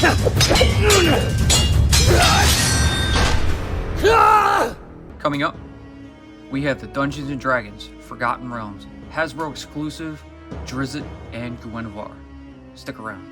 Coming up, we have the Dungeons and Dragons Forgotten Realms Hasbro exclusive Drizzt and GUENHWYVAR. Stick around.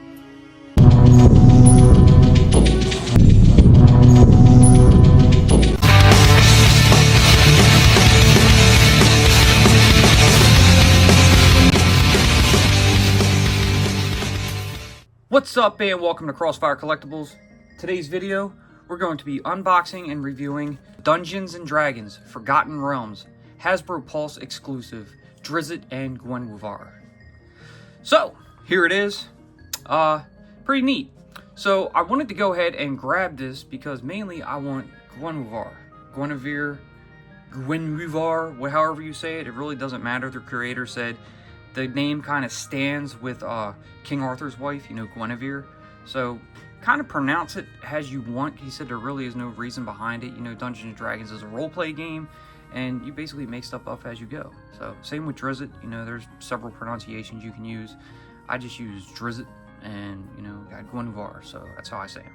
What's up, and welcome to Crossfire Collectibles. Today's video, we're going to be unboxing and reviewing Dungeons and Dragons Forgotten Realms Hasbro Pulse exclusive Drizzt and GUENHWYVAR. So here it is. Pretty neat. So I wanted to go ahead and grab this because mainly I want GUENHWYVAR, however you say it. It really doesn't matter. The creator said the name kind of stands with King Arthur's wife, you know, Guinevere. So kind of pronounce it as you want. He said there really is no reason behind it. You know, Dungeons & Dragons is a role-play game, and you basically make stuff up as you go. So same with Drizzt. You know, there's several pronunciations you can use. I just use Drizzt, and, you know, got GUENHWYVAR, so that's how I say it.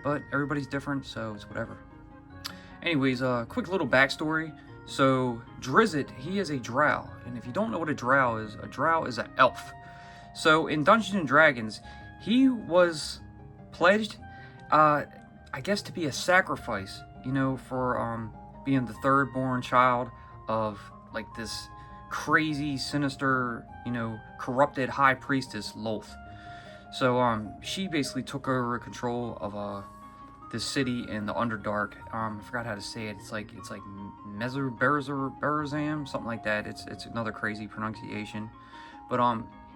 But everybody's different, so it's whatever. Anyways, quick little backstory. So Drizzt, he is a drow, and if you don't know what a drow is an elf. So in Dungeons & Dragons, he was pledged, I guess, to be a sacrifice, you know, for being the third born child of like this crazy, sinister, you know, corrupted high priestess Lolth. So she basically took over control of this city in the Underdark. I forgot how to say it. It's like Berzam, something like that. It's another crazy pronunciation. But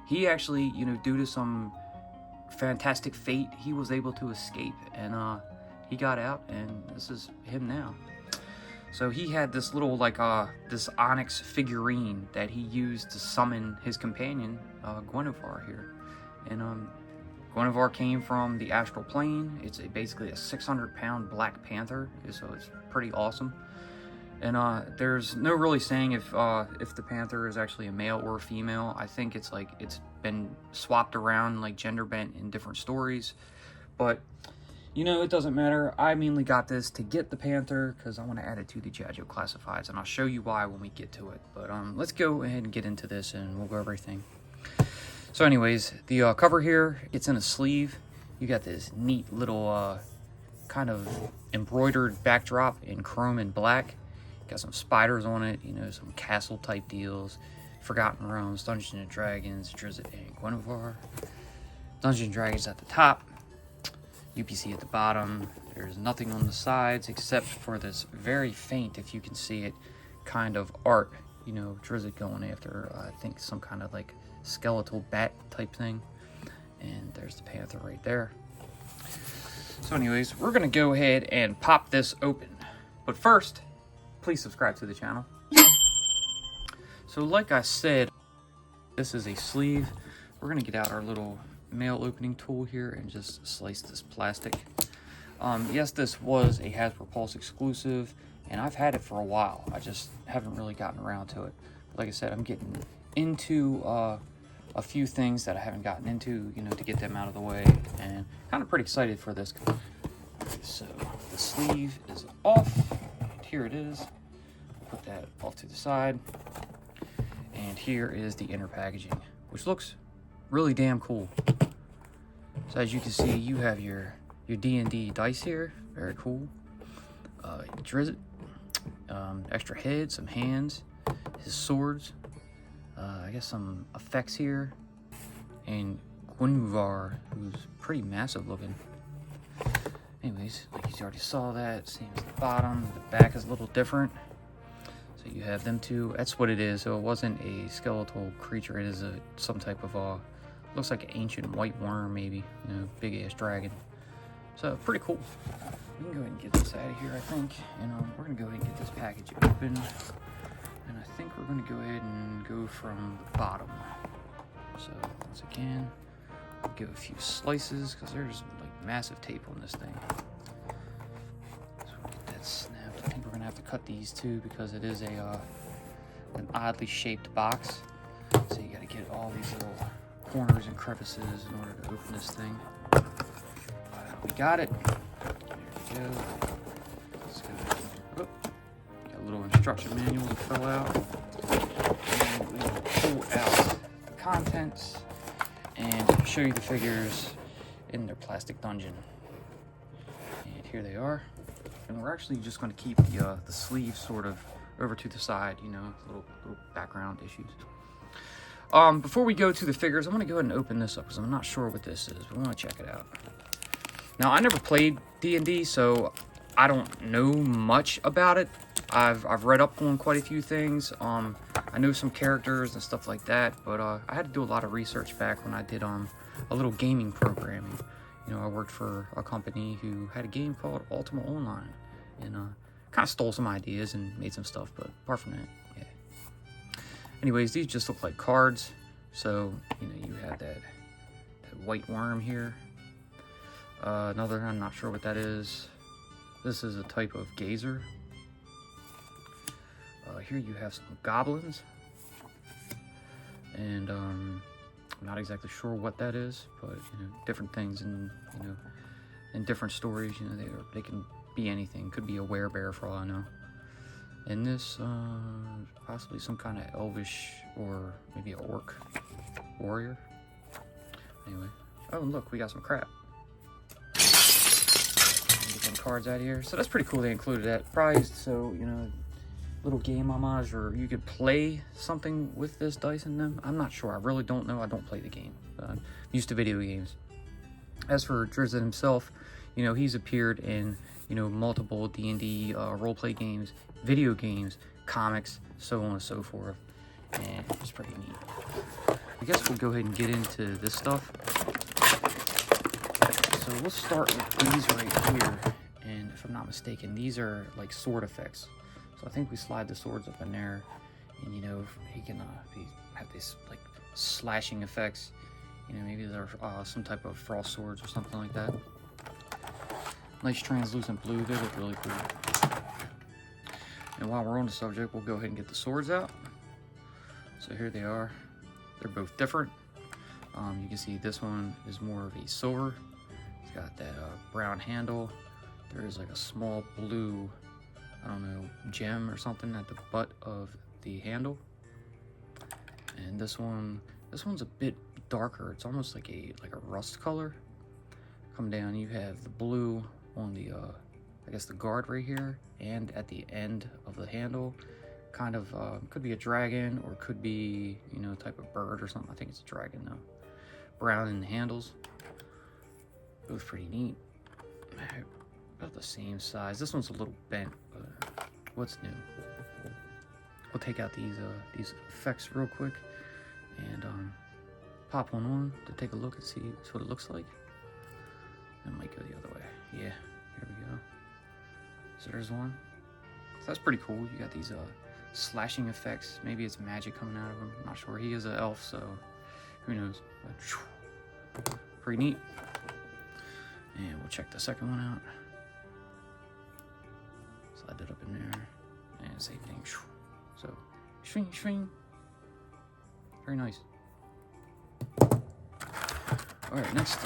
he actually, you know, due to some fantastic fate, he was able to escape, and he got out, and this is him now. So he had this little, like, this onyx figurine that he used to summon his companion, GUENHWYVAR here. And GUENHWYVAR came from the Astral Plane. It's basically a 600-pound Black Panther, so it's pretty awesome. And there's no really saying if the Panther is actually a male or a female. I think it's like it's been swapped around, like gender bent in different stories. But, you know, it doesn't matter. I mainly got this to get the Panther because I want to add it to the G.I. Joe Classifieds, and I'll show you why when we get to it. But let's go ahead and get into this, and we'll go over everything. So anyways, the cover here, it's in a sleeve. You got this neat little kind of embroidered backdrop in chrome and black. Got some spiders on it, you know, some castle type deals. Forgotten Realms, Dungeons & Dragons, Drizzt and GUENHWYVAR. Dungeons & Dragons at the top, UPC at the bottom. There's nothing on the sides except for this very faint, if you can see it, kind of art. You know, Drizzt going after, I think, some kind of like skeletal bat type thing. And there's the Panther right there. So anyways, we're going to go ahead and pop this open. But first, please subscribe to the channel. So like I said, this is a sleeve. We're going to get out our little mail opening tool here and just slice this plastic. Yes, this was a Hasbro Pulse exclusive, and I've had it for a while. I just haven't really gotten around to it. But like I said, I'm getting into a few things that I haven't gotten into, you know, to get them out of the way, and kind of pretty excited for this. So the sleeve is off, and here it is. Put that off to the side, and here is the inner packaging, which looks really damn cool. So as you can see, you have your D&D dice here, very cool. Drizzt, extra head, some hands, his swords, I guess some effects here, and GUENHWYVAR, who's pretty massive looking. Anyways, like you already saw that, same as the bottom. The back is a little different. So you have them two. That's what it is. So it wasn't a skeletal creature. It is some type of looks like an ancient white worm, maybe. You know, big ass dragon. So pretty cool. We can go ahead and get this out of here, I think, and we're gonna go ahead and get this package open. And I think we're gonna go ahead and go from the bottom. So once again, we'll give a few slices because there's like massive tape on this thing. So we'll get that snapped. I think we're gonna have to cut these too because it is an oddly shaped box. So you gotta get all these little corners and crevices in order to open this thing. we got it. There we go. Got a little instruction manual to fill out. And we will pull out the contents and show you the figures in their plastic dungeon. And here they are. And we're actually just going to keep the sleeves sort of over to the side, you know, little background issues. Before we go to the figures, I'm going to go ahead and open this up because I'm not sure what this is, but we want to check it out. Now, I never played D&D, so I don't know much about it. I've read up on quite a few things. I know some characters and stuff like that, but I had to do a lot of research back when I did a little gaming programming. You know, I worked for a company who had a game called Ultima Online, and kind of stole some ideas and made some stuff, but apart from that, yeah. Anyways, these just look like cards. So, you know, you have that white worm here. Another, I'm not sure what that is. This is a type of gazer. Here you have some goblins. And I'm not exactly sure what that is, but you know, different things in, you know, in different stories, you know, they can be anything. Could be a werebear for all I know. And this, possibly some kind of elvish or maybe an orc warrior. Anyway. Oh, look, we got some crap. Get some cards out of here. So that's pretty cool they included that. Prized, so, you know, little game homage, or you could play something with this dice in them. I'm not sure. I really don't know. I don't play the game. I'm used to video games. As for Drizzt himself, you know, he's appeared in, you know, multiple D&D roleplay games, video games, comics, so on and so forth. And it's pretty neat. I guess we'll go ahead and get into this stuff. So we'll start with these right here. And if I'm not mistaken, these are like sword effects. So I think we slide the swords up in there, and you know, he can have these like slashing effects. You know, maybe they're some type of frost swords or something like that. Nice translucent blue. They look really cool. And while we're on the subject, we'll go ahead and get the swords out. So here they are. They're both different. You can see this one is more of a silver. It's got that brown handle. There is like a small blue, I don't know, gem or something at the butt of the handle. And this one's a bit darker. It's almost like a rust color. Come down, you have the blue on the I guess the guard right here, and at the end of the handle. Kind of could be a dragon, or could be, you know, type of bird or something. I think it's a dragon though. Brown in the handles. Both pretty neat. About the same size. This one's a little bent, but what's new? We'll take out these effects real quick and pop one on to take a look and see what it looks like. It might go the other way. Yeah, here we go. So there's one. So that's pretty cool. You got these slashing effects. Maybe it's magic coming out of him. I'm not sure. He is an elf, so who knows. But, pretty neat. And we'll check the second one out. Slide it up in there. And same thing. So, swing, swing. Very nice. Alright, next,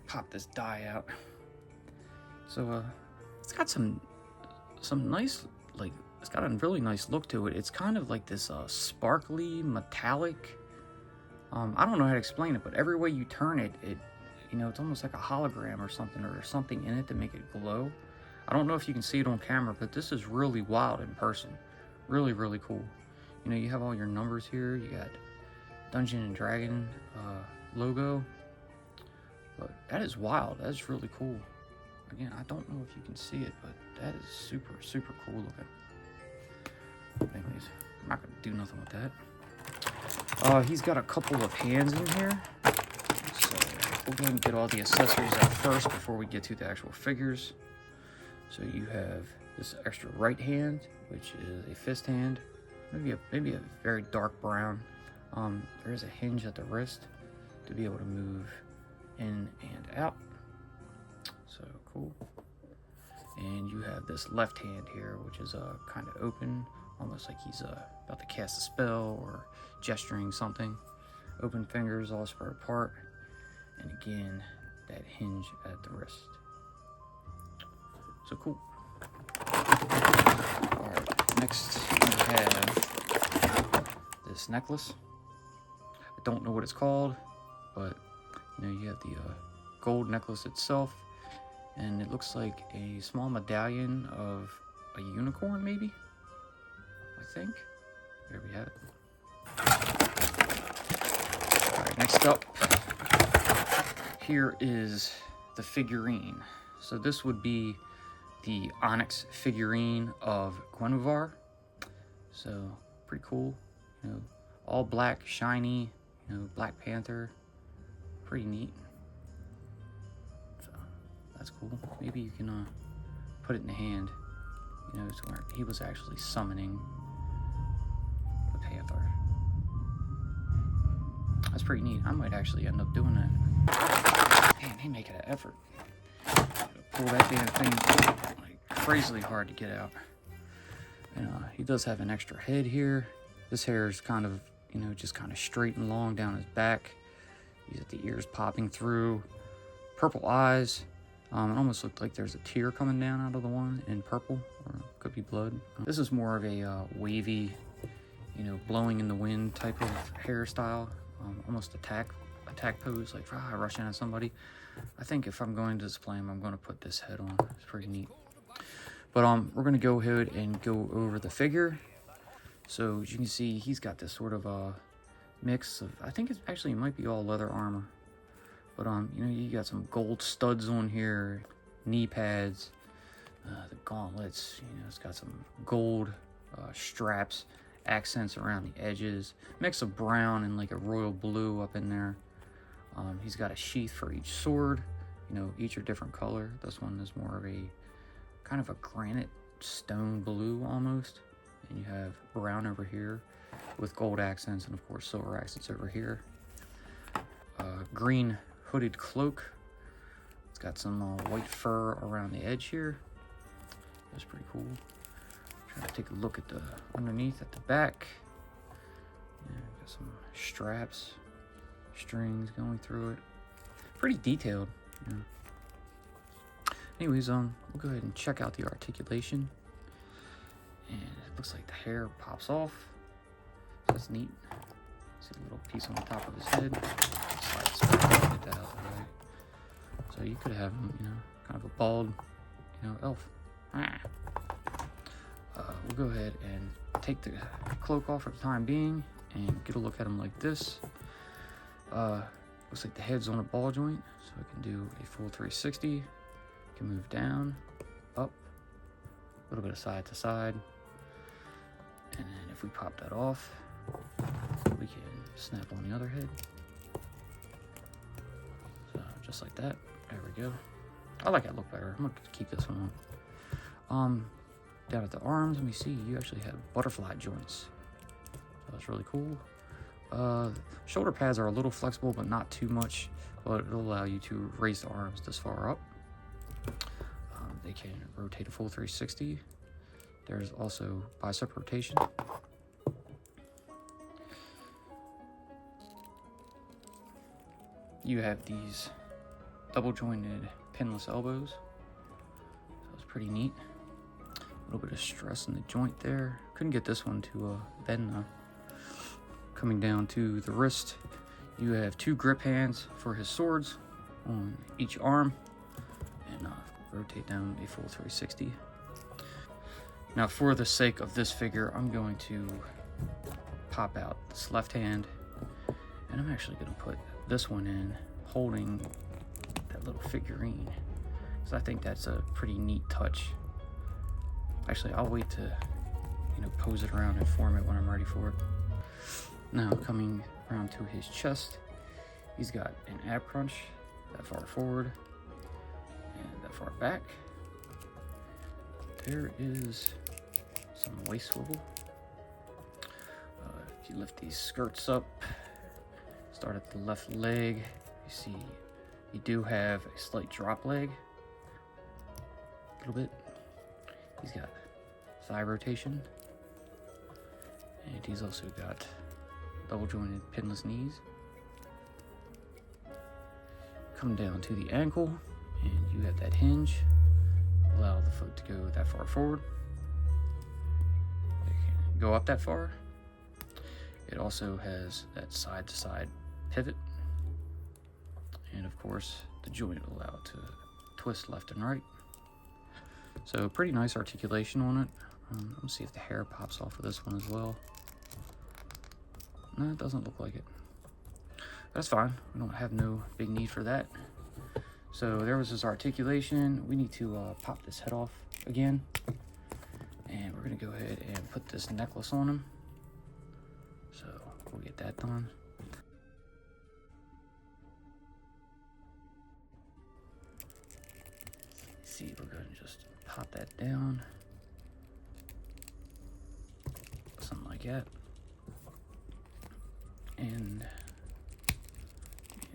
pop this die out. So, it's got some nice, like, it's got a really nice look to it. It's kind of like this sparkly, metallic, I don't know how to explain it, but every way you turn it, you know, it's almost like a hologram or something, or there's something in it to make it glow. I don't know if you can see it on camera, but this is really wild in person. Really, really cool. You know, you have all your numbers here. You got Dungeons&Dragons logo. But that is wild. That is really cool. Again, I don't know if you can see it, but that is super, super cool looking. Anyways, I'm not going to do nothing with that. He's got a couple of hands in here. So we'll go ahead and get all the accessories out first before we get to the actual figures. So you have this extra right hand, which is a fist hand. Maybe a very dark brown. There is a hinge at the wrist to be able to move in and out. So cool. And you have this left hand here, which is kind of open, almost like he's about to cast a spell or gesturing something. Open fingers, all spread apart. And again, that hinge at the wrist. So cool. Alright, next we have this necklace. I don't know what it's called, but you know, you have the gold necklace itself, and it looks like a small medallion of a unicorn, maybe? I think. There we have it. Alright, next up, here is the figurine. So this would be the onyx figurine of GUENHWYVAR. So, pretty cool. You know, all black, shiny, you know, Black Panther. Pretty neat. So, that's cool. Maybe you can put it in the hand. You know, it's where he was actually summoning the Panther. That's pretty neat. I might actually end up doing that. Man, they make it an effort. Pull that damn thing like crazily hard to get out. And he does have an extra head here. This hair is kind of, you know, just kind of straight and long down his back. He's got the ears popping through. Purple eyes. It almost looked like there's a tear coming down out of the one in purple, or could be blood. This is more of a wavy, you know, blowing in the wind type of hairstyle. Almost attack pose, like rushing at somebody. I think if I'm going to display him, I'm going to put this head on. It's pretty neat. But we're going to go ahead and go over the figure. So as you can see, he's got this sort of mix of, I think it might be all leather armor. But you know, you got some gold studs on here, knee pads, the gauntlets. You know, it's got some gold straps, accents around the edges, mix of brown and like a royal blue up in there. He's got a sheath for each sword. You know, each are different color. This one is more of a kind of a granite stone blue almost. And you have brown over here with gold accents, and of course silver accents over here. Green hooded cloak. It's got some white fur around the edge here. That's pretty cool. Try to take a look at the underneath at the back. Yeah, got some straps, strings going through it. Pretty detailed. Yeah. Anyways, we'll go ahead and check out the articulation. And it looks like the hair pops off. So that's neat. See a little piece on the top of his head. Get that out of the way. So you could have him, you know, kind of a bald, you know, elf. We'll go ahead and take the cloak off for the time being and get a look at him like this. Looks like the head's on a ball joint, so I can do a full 360. Can move down, up, a little bit of side to side. And then if we pop that off, we can snap on the other head. So just like that. There we go. I like that look better. I'm gonna keep this one on. Down at the arms, let me see, you actually have butterfly joints. So that's really cool. Shoulder pads are a little flexible, but not too much, but it'll allow you to raise the arms this far up. They can rotate a full 360. There's also bicep rotation. You have these double jointed pinless elbows. So it's pretty neat. A little bit of stress in the joint there. Couldn't get this one to bend though. Coming down to the wrist, you have two grip hands for his swords on each arm, and rotate down a full 360. Now for the sake of this figure, I'm going to pop out this left hand, and I'm actually going to put this one in holding that little figurine, because I think that's a pretty neat touch. Actually, I'll wait to, you know, pose it around and form it when I'm ready for it. Now, coming around to his chest, he's got an ab crunch that far forward and that far back. There is some waist swivel. If you lift these skirts up, start at the left leg, you see you do have a slight drop leg, a little bit. He's got thigh rotation, and he's also got double jointed pinless knees. come down to the ankle, and you have that hinge. Allow the foot to go that far forward. It can go up that far. It also has that side-to-side pivot. And of course, the joint will allow it to twist left and right. So pretty nice articulation on it. Let's see if the hair pops off of this one as well. No, it doesn't look like it. That's fine. We don't have no big need for that. So there was his articulation. We need to pop this head off again. And we're going to go ahead and put this necklace on him. So we'll get that done. See, we're going to just pop that down. Something like that. And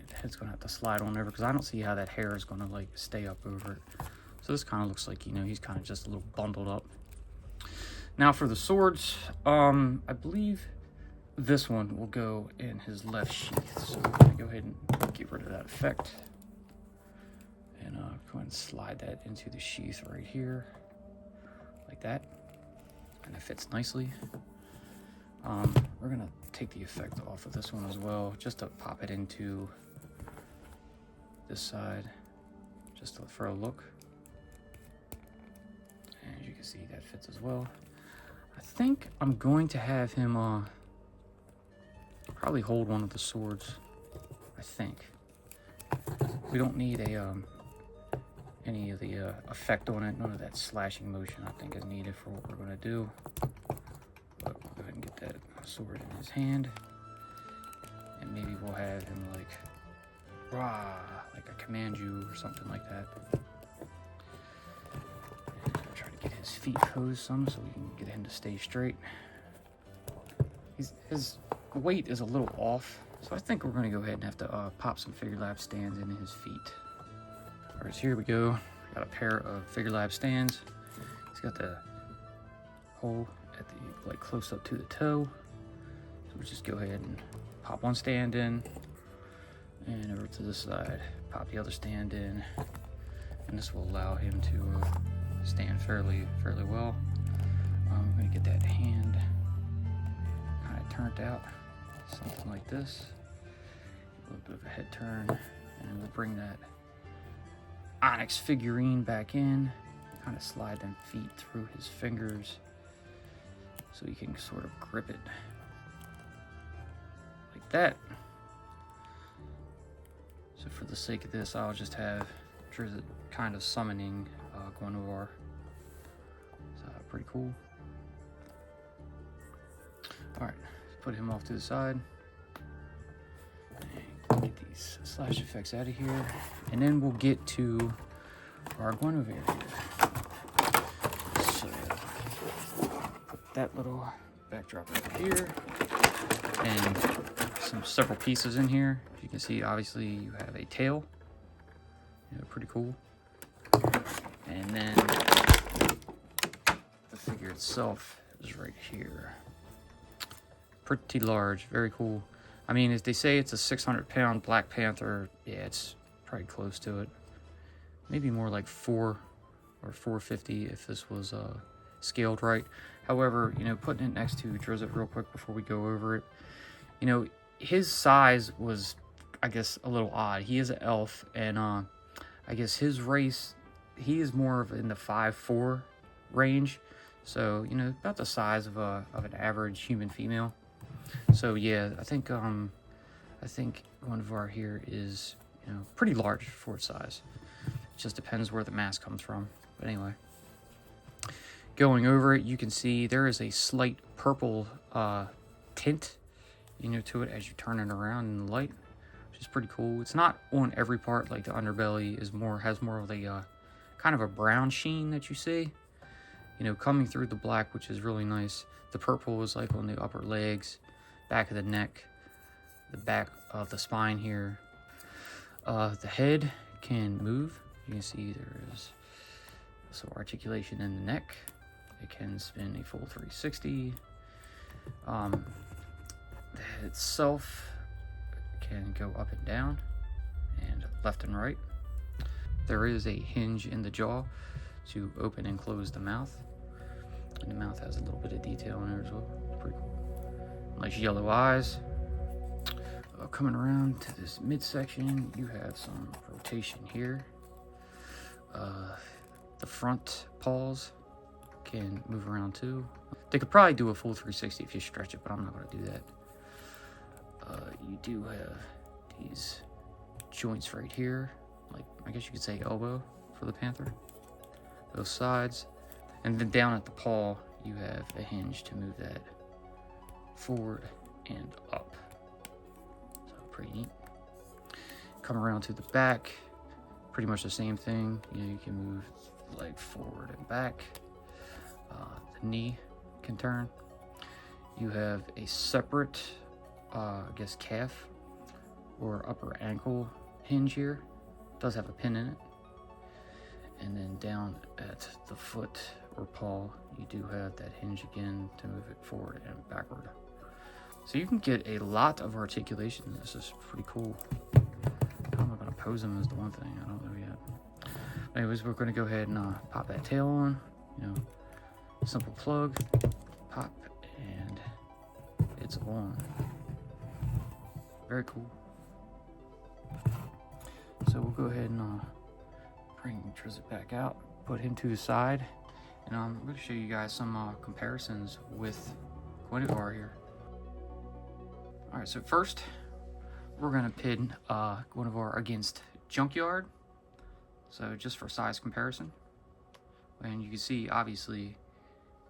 the head's going to have to slide on over because I don't see how that hair is going to like stay up over it. So this kind of looks like, you know, he's kind of just a little bundled up. Now for the swords, I believe this one will go in his left sheath. So I'm going to go ahead and get rid of that effect. And go ahead and slide that into the sheath right here, like that. And it fits nicely. We're going to take the effect off of this one as well, just to pop it into this side, just for a look. And as you can see, that fits as well. I think I'm going to have him probably hold one of the swords. I think we don't need a any of the effect on it. None of that slashing motion I think is needed for what we're going to do. But we'll go ahead and get that sword in his hand, and maybe we'll have him like rah, like I command you or something like that. And I'll try to get his feet posed some so we can get him to stay straight. His weight is a little off, so I think we're going to go ahead and have to pop some figure lab stands into his feet. All right, so here we go. Got a pair of figure lab stands. He's got the hole at the like close up to the toe. So we'll just go ahead and pop one stand in, and over to this side, pop the other stand in, and this will allow him to stand fairly well. I'm going to get that hand kind of turned out, something like this. A little bit of a head turn, and we'll bring that onyx figurine back in, kind of slide them feet through his fingers so he can sort of grip it like that. So for the sake of this, I'll just have Drizzt kind of summoning GUENHWYVAR. So pretty cool. All right, put him off to the side. Get these slash effects out of here, and then we'll get to our GUENHWYVAR here. So put that little backdrop over here, and several pieces in here. As you can see, obviously you have a tail, pretty cool, and then the figure itself is right here. Pretty large, very cool. I mean, as they say, it's a 600-pound Black Panther. Yeah, it's probably close to it. Maybe more like 4 or 450 if this was scaled right. However, putting it next to Drizzt real quick before we go over it, his size was, I guess, a little odd. He is an elf, and I guess his race, he is more of in the 5'4" range. So, about the size of an average human female. So yeah, I think GUENHWYVAR here is pretty large for its size. It just depends where the mask comes from. But anyway, going over it, you can see there is a slight purple tint, to it as you turn it around in the light, which is pretty cool. It's not on every part. Like the underbelly has more of a kind of a brown sheen that you see, coming through the black, which is really nice. The purple is like on the upper legs, back of the neck, the back of the spine here. The head can move. You can see there is some articulation in the neck. It can spin a full 360. The head itself can go up and down, and left and right. There is a hinge in the jaw to open and close the mouth. And the mouth has a little bit of detail in there as well. It's pretty cool. Nice yellow eyes. Coming around to this midsection, you have some rotation here. The front paws can move around too. They could probably do a full 360 if you stretch it, but I'm not going to do that. You do have these joints right here, like I guess you could say elbow for the Panther. Those sides. And then down at the paw, you have a hinge to move that forward and up. So pretty neat. Come around to the back, pretty much the same thing. You know, you can move the leg forward and back. The knee can turn. You have a separate, I guess, calf or upper ankle hinge here. It does have a pin in it. And then down at the foot or paw, you do have that hinge again to move it forward and backward. So you can get a lot of articulation. This is pretty cool. How am I going to pose them is the one thing I don't know yet. Anyways, we're going to go ahead and pop that tail on. You know, simple plug, pop, and it's on. Very cool. So we'll go ahead and bring Drizzt back out, put him to the side, and I'm going to show you guys some comparisons with GUENHWYVAR here. Alright, so first we're going to pin GUENHWYVAR against Junkyard, so just for size comparison. And you can see, obviously,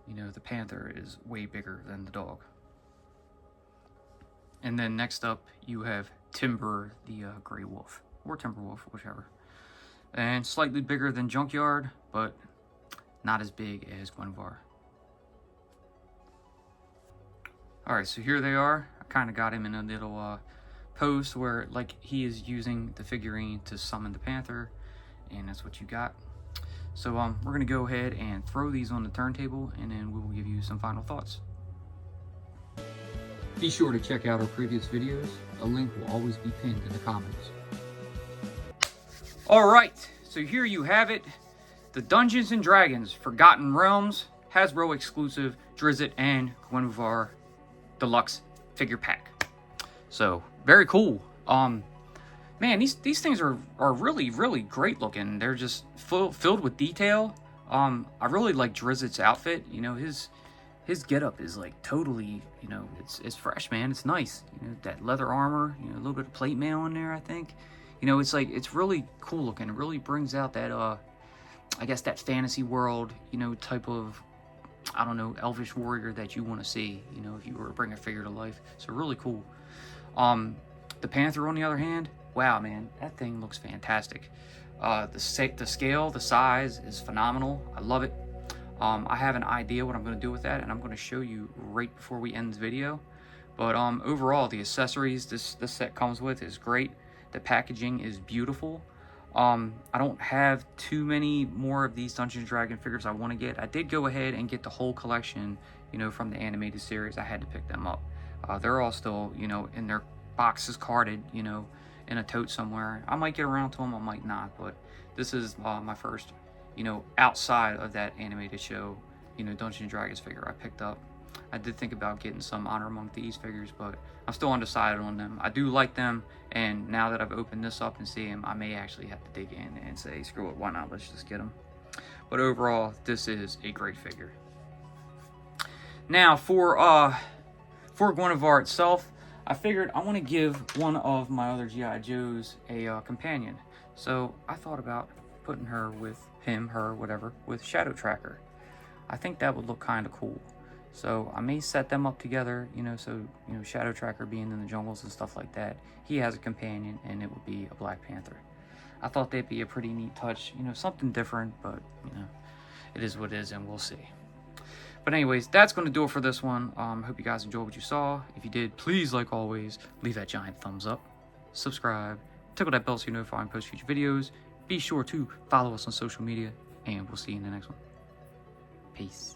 you know, the Panther is way bigger than the dog. And then next up, you have Timber, the Grey Wolf, or Timber Wolf, whichever. And slightly bigger than Junkyard, but not as big as GUENHWYVAR. Alright, so here they are. I kind of got him in a little pose where, like, he is using the figurine to summon the Panther, and that's what you got. So we're going to go ahead and throw these on the turntable, and then we will give you some final thoughts. Be sure to check out our previous videos. A link will always be pinned in the comments. Alright, so here you have it. The Dungeons & Dragons Forgotten Realms Hasbro exclusive Drizzt and GUENHWYVAR Deluxe figure pack. So, very cool. Man, these things are really, really great looking. They're just filled with detail. I really like Drizzt's outfit. You know, his getup is like totally, you know, it's fresh, man. It's nice. You know, that leather armor, you know, a little bit of plate mail in there, I think. You know, it's like, it's really cool looking. It really brings out that, I guess that fantasy world, you know, type of, I don't know, elvish warrior that you want to see, you know, if you were to bring a figure to life. So really cool. The Panther, on the other hand, wow, man, that thing looks fantastic. The scale, the size is phenomenal. I love it. I have an idea what I'm going to do with that, and I'm going to show you right before we end this video. But overall, the accessories this set comes with is great. The packaging is beautiful. I don't have too many more of these Dungeons & Dragons figures I want to get. I did go ahead and get the whole collection, you know, from the animated series. I had to pick them up. They're all still, you know, in their boxes carded, you know, in a tote somewhere. I might get around to them, I might not, but this is my first, you know, outside of that animated show, you know, Dungeons & Dragons figure I picked up. I did think about getting some Honor Among Thieves figures, but I'm still undecided on them. I do like them, and now that I've opened this up and see them, I may actually have to dig in and say, screw it, why not, let's just get them. But overall, this is a great figure. Now, for GUENHWYVAR itself, I figured I want to give one of my other G.I. Joes a companion. So I thought about putting her with him, her, whatever, with Shadow Tracker. I think that would look kind of cool. So I may set them up together, you know, so, you know, Shadow Tracker being in the jungles and stuff like that, he has a companion, and it would be a Black Panther. I thought that'd be a pretty neat touch, you know, something different, but, you know, it is what it is, and we'll see. But anyways, that's going to do it for this one. Hope you guys enjoyed what you saw. If you did, please, like always, leave that giant thumbs up, subscribe, tickle that bell so you're notified when I post future videos. Be sure to follow us on social media, and we'll see you in the next one. Peace.